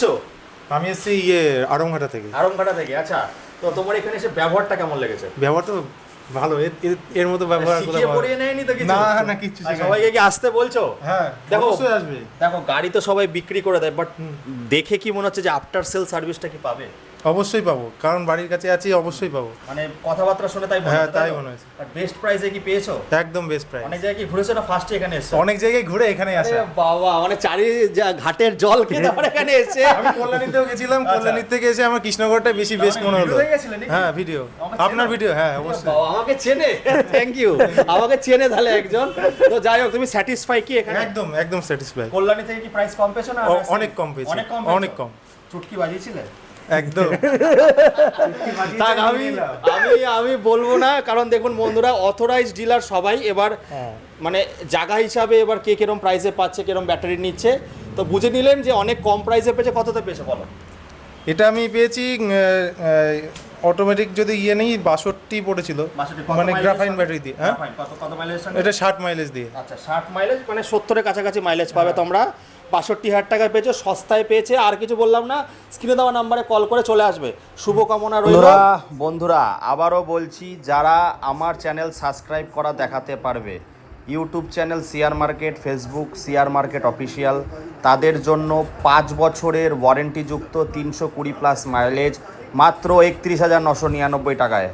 এসছো? আমি এসেছি আড়ংঘাটা থেকে। আড়ংঘাটা থেকে, আচ্ছা। তো তোমার এখানে এসে ব্যবহারটা কেমন লেগেছে? ব্যবহার তো ভালো, এর মতো ব্যবহার শিখিয়ে পড়িয়ে নেয়নি তো কিছু? না কিচ্ছু আর সবাইকে কি আসতে বলছো? হ্যাঁ দেখো, অবশ্যই আসবে। দেখো গাড়ি তো সবাই বিক্রি করে দেয়, বাট দেখে কি মনে হচ্ছে যে আফটার সেল সার্ভিসটা কি পাবে? অবশ্যই পাবো, কারণ বাড়ির কাছে আছি, অবশ্যই পাবো। মানে কথাবার্তা শুনে তাই মনে হ্যাঁ, হচ্ছে, তাই মনে হয়েছে। আর বেস্ট প্রাইসে কি পেয়েছো? একদম বেস্ট প্রাইস। অনেক জায়গায় কি ঘুরেছো না ফার্স্টে এখানে এসেছো? অনেক জায়গায় ঘুরে এখানে আসা। আরে বাবা, মানে চারি ঘাটের জল খেয়ে তারপর এখানে এসে। আমি কল্যাণীতেও গেছিলাম, কল্যাণীর থেকে এসে আমার কৃষ্ণগড়টাই বেশি বেস্ট মনে হলো। হ্যাঁ ভিডিও, আপনার ভিডিও, হ্যাঁ অবশ্যই। বাবা, আমাকে চেনে, থ্যাংক ইউ, আমাকে চেনে তাহলে একজন। তো যাই হোক, তুমি স্যাটিসফাই কি এখানে? একদম একদম স্যাটিসফাই। কল্যাণী থেকে কি প্রাইস কম পেছো না? অনেক কম পেয়েছি, অনেক কম, অনেক কম। চুটকি বাজিয়েছিলে? একদম। থাক, আমি বলবো না, কারণ দেখুন বন্ধুরা, অথরাইজ ডিলার সবাই এবার মানে জায়গা হিসাবে এবার কে কিরম প্রাইসে পাচ্ছে, কিরম ব্যাটারি নিচ্ছে, তো বুঝে নিলেন যে অনেক কম প্রাইসে পেয়েছে। কততে পেয়েছে বলো? এটা আমি পেয়েছি অটোমেটিক যদি নেই 62 পড়েছিল, মানে গ্রাফাইন ব্যাটারি দিয়ে। হ্যাঁ, কত মাইলেজ? এটা 60 মাইলেজ দিয়ে। আচ্ছা, 60 মাইলেজ, মানে 70-এর কাছাকাছি মাইলেজ পাবে তোমরা। 62,000 টাকায় পেয়েছো, সস্তায় পেয়েছে। আর কিছু বললাম না, স্ক্রিনে দেওয়া নাম্বারে কল করে চলে আসবে। শুভকামনা রইল। বন্ধুরা আবারও বলছি, যারা আমার চ্যানেল সাবস্ক্রাইব করা দেখাতে পারবে, YouTube channel share market, Facebook share market official, তাদের জন্য 5 বছরের ওয়ারেন্টিযুক্ত 320+ মাইলেজ মাত্র 31,999 টাকায়।